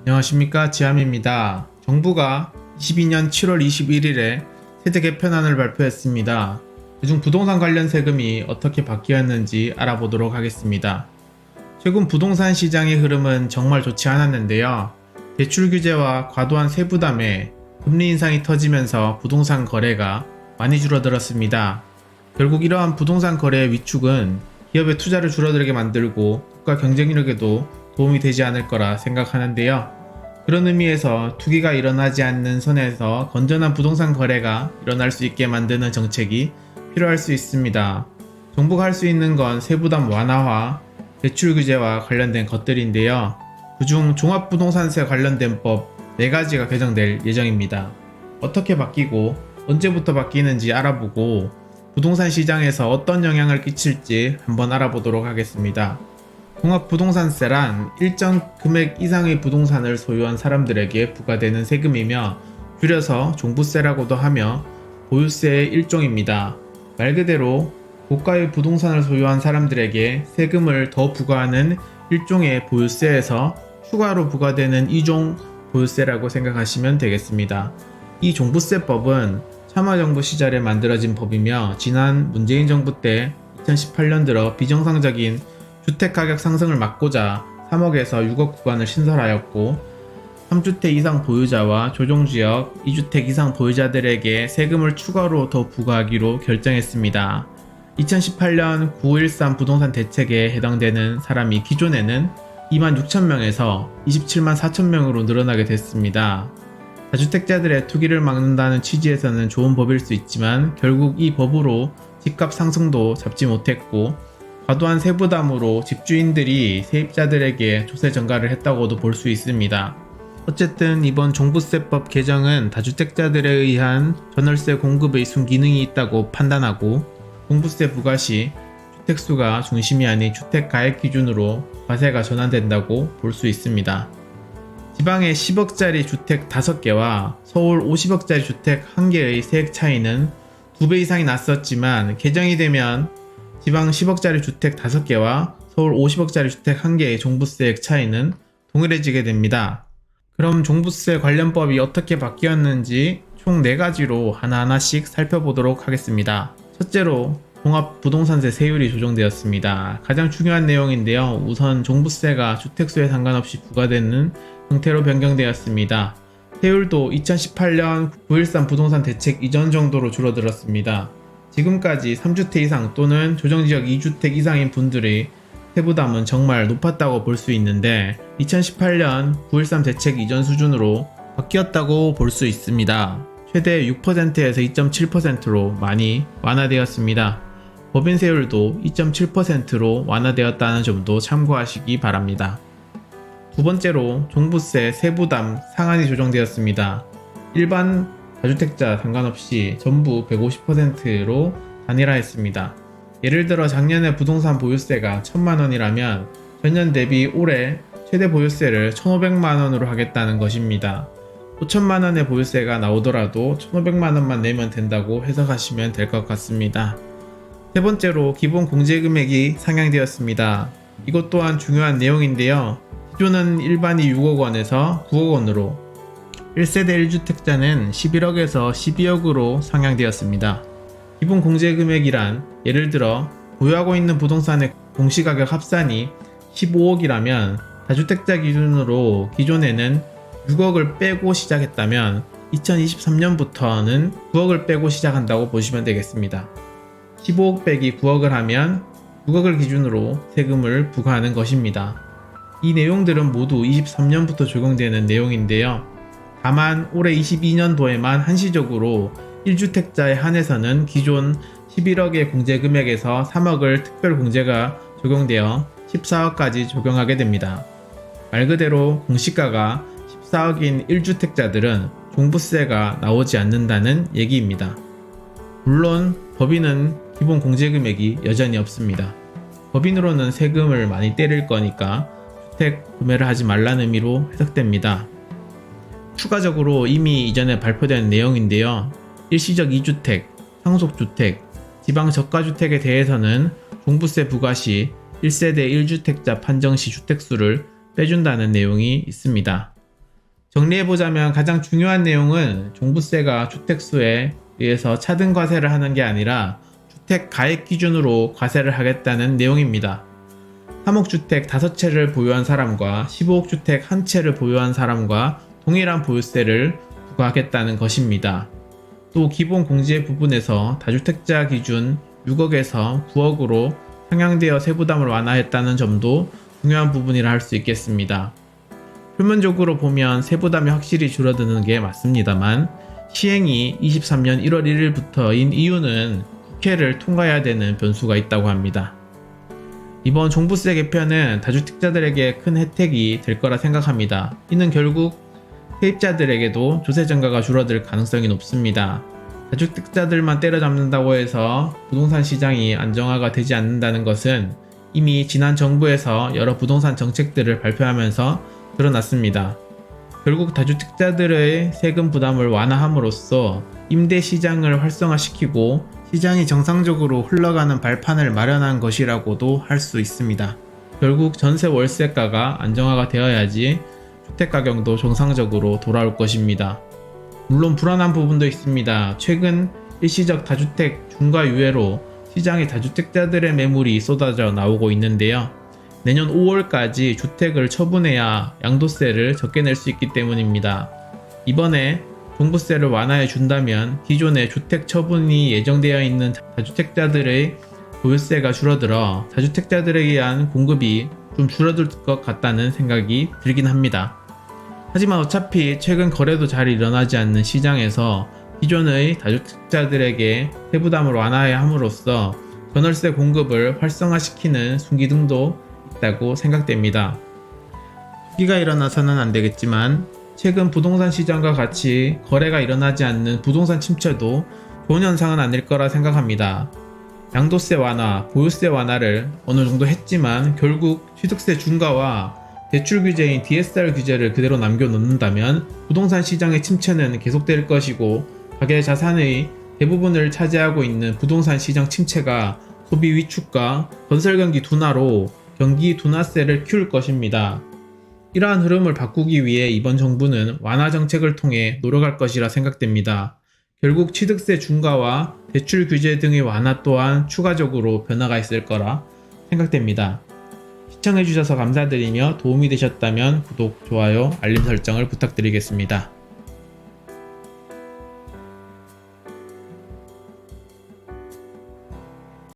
안녕하십니까, 지함입니다. 정부가 22년 7월 21일에 세제 개편안을 발표했습니다. 그중 부동산 관련 세금이 어떻게 바뀌었는지 알아보도록 하겠습니다. 최근 부동산 시장의 흐름은 정말 좋지 않았는데요. 대출 규제와 과도한 세부담에 금리 인상이 터지면서 부동산 거래가 많이 줄어들었습니다. 결국 이러한 부동산 거래의 위축은 기업의 투자를 줄어들게 만들고 국가 경쟁력에도 도움이 되지 않을 거라 생각하는데요. 그런 의미에서 투기가 일어나지 않는 선에서 건전한 부동산 거래가 일어날 수 있게 만드는 정책이 필요할 수 있습니다. 정부가 할 수 있는 건 세부담 완화와 대출 규제와 관련된 것들인데요. 그중 종합부동산세 관련된 법 4가지가 개정될 예정입니다. 어떻게 바뀌고 언제부터 바뀌는지 알아보고 부동산 시장에서 어떤 영향을 끼칠지 한번 알아보도록 하겠습니다. 종합부동산세란 일정 금액 이상의 부동산을 소유한 사람들에게 부과되는 세금이며 줄여서 종부세라고도 하며 보유세의 일종입니다. 말 그대로 고가의 부동산을 소유한 사람들에게 세금을 더 부과하는 일종의 보유세에서 추가로 부과되는 이종 보유세라고 생각하시면 되겠습니다. 이 종부세법은 참여정부 시절에 만들어진 법이며 지난 문재인 정부 때 2018년 들어 비정상적인 주택가격 상승을 막고자 3억에서 6억 구간을 신설하였고 3주택 이상 보유자와 조정지역 2주택 이상 보유자들에게 세금을 추가로 더 부과하기로 결정했습니다. 2018년 9.13 부동산 대책에 해당되는 사람이 기존에는 26,000명에서 27만 4천명으로 늘어나게 됐습니다. 다주택자들의 투기를 막는다는 취지에서는 좋은 법일 수 있지만 결국 이 법으로 집값 상승도 잡지 못했고 과도한 세부담으로 집주인들이 세입자들에게 조세 전가를 했다고도 볼 수 있습니다. 어쨌든 이번 종부세법 개정은 다주택자들에 의한 전월세 공급의 순기능이 있다고 판단하고 종부세 부과 시 주택수가 중심이 아닌 주택가액 기준으로 과세가 전환된다고 볼 수 있습니다. 지방의 10억짜리 주택 5개와 서울 50억짜리 주택 1개의 세액 차이는 2배 이상이 났었지만 개정이 되면 지방 10억짜리 주택 5개와 서울 50억짜리 주택 1개의 종부세액 차이는 동일해지게 됩니다. 그럼 종부세 관련법이 어떻게 바뀌었는지 총 4가지로 하나하나씩 살펴보도록 하겠습니다. 첫째로 종합부동산세 세율이 조정되었습니다. 가장 중요한 내용인데요. 우선 종부세가 주택수에 상관없이 부과되는 형태로 변경되었습니다. 세율도 2018년 9.13 부동산 대책 이전 정도로 줄어들었습니다. 지금까지 3주택 이상 또는 조정지역 2주택 이상인 분들의 세부담은 정말 높았다고 볼 수 있는데 2018년 9.13 대책 이전 수준으로 바뀌었다고 볼 수 있습니다. 최대 6%에서 2.7%로 많이 완화되었습니다. 법인세율도 2.7%로 완화되었다는 점도 참고하시기 바랍니다. 두 번째로 종부세 세부담 상한이 조정되었습니다. 일반 다주택자 상관없이 전부 150%로 단일화했습니다. 예를 들어 작년에 부동산 보유세가 1,000만원이라면 전년 대비 올해 최대 보유세를 1,500만원으로 하겠다는 것입니다. 5천만원의 보유세가 나오더라도 1,500만원만 내면 된다고 해석하시면 될 것 같습니다. 세 번째로 기본 공제금액이 상향되었습니다. 이것 또한 중요한 내용인데요. 기존은 일반이 6억원에서 9억원으로 1세대 1주택자는 11억에서 12억으로 상향되었습니다. 기본 공제금액이란 예를 들어 보유하고 있는 부동산의 공시가격 합산이 15억이라면 다주택자 기준으로 기존에는 6억을 빼고 시작했다면 2023년부터는 9억을 빼고 시작한다고 보시면 되겠습니다. 15억 빼기 9억을 하면 6억을 기준으로 세금을 부과하는 것입니다. 이 내용들은 모두 23년부터 적용되는 내용인데요. 다만 올해 22년도에만 한시적으로 1주택자에 한해서는 기존 11억의 공제금액에서 3억을 특별공제가 적용되어 14억까지 적용하게 됩니다. 말 그대로 공시가가 14억인 1주택자들은 종부세가 나오지 않는다는 얘기입니다. 물론 법인은 기본 공제금액이 여전히 없습니다. 법인으로는 세금을 많이 때릴 거니까 주택 구매를 하지 말라는 의미로 해석됩니다. 추가적으로 이미 이전에 발표된 내용인데요. 일시적 2주택, 상속주택, 지방 저가주택에 대해서는 종부세 부과 시 1세대 1주택자 판정 시 주택수를 빼준다는 내용이 있습니다. 정리해보자면 가장 중요한 내용은 종부세가 주택수에 의해서 차등 과세를 하는 게 아니라 주택 가액 기준으로 과세를 하겠다는 내용입니다. 3억 주택 5채를 보유한 사람과 15억 주택 1채를 보유한 사람과 동일한 보유세를 부과하겠다는 것입니다. 또 기본 공제 부분에서 다주택자 기준 6억에서 9억으로 상향되어 세부담을 완화했다는 점도 중요한 부분이라 할 수 있겠습니다. 표면적으로 보면 세부담이 확실히 줄어드는 게 맞습니다만 시행이 23년 1월 1일부터인 이유는 국회를 통과해야 되는 변수가 있다고 합니다. 이번 종부세 개편은 다주택자들에게 큰 혜택이 될 거라 생각합니다. 이는 결국 세입자들에게도 조세 증가가 줄어들 가능성이 높습니다. 다주택자들만 때려잡는다고 해서 부동산 시장이 안정화가 되지 않는다는 것은 이미 지난 정부에서 여러 부동산 정책들을 발표하면서 드러났습니다. 결국 다주택자들의 세금 부담을 완화함으로써 임대 시장을 활성화시키고 시장이 정상적으로 흘러가는 발판을 마련한 것이라고도 할 수 있습니다. 결국 전세 월세가가 안정화가 되어야지 주택가격도 정상적으로 돌아올 것입니다. 물론 불안한 부분도 있습니다. 최근 일시적 다주택 중과 유예로 시장에 다주택자들의 매물이 쏟아져 나오고 있는데요. 내년 5월까지 주택을 처분해야 양도세를 적게 낼 수 있기 때문입니다. 이번에 종부세를 완화해 준다면 기존의 주택 처분이 예정되어 있는 다주택자들의 보유세가 줄어들어 다주택자들에 의한 공급이 좀 줄어들 것 같다는 생각이 들긴 합니다. 하지만 어차피 최근 거래도 잘 일어나지 않는 시장에서 기존의 다주택자들에게 세부담을 완화해 함으로써 전월세 공급을 활성화시키는 순기능도 있다고 생각됩니다. 투기가 일어나서는 안 되겠지만 최근 부동산 시장과 같이 거래가 일어나지 않는 부동산 침체도 좋은 현상은 아닐 거라 생각합니다. 양도세 완화, 보유세 완화를 어느 정도 했지만 결국 취득세 중과와 대출 규제인 DSR 규제를 그대로 남겨놓는다면 부동산 시장의 침체는 계속될 것이고 가계 자산의 대부분을 차지하고 있는 부동산 시장 침체가 소비 위축과 건설 경기 둔화로 경기 둔화세를 키울 것입니다. 이러한 흐름을 바꾸기 위해 이번 정부는 완화 정책을 통해 노력할 것이라 생각됩니다. 결국 취득세 중과와 대출 규제 등의 완화 또한 추가적으로 변화가 있을 거라 생각됩니다. 시청해주셔서 감사드리며 도움이 되셨다면 구독, 좋아요, 알림 설정을 부탁드리겠습니다.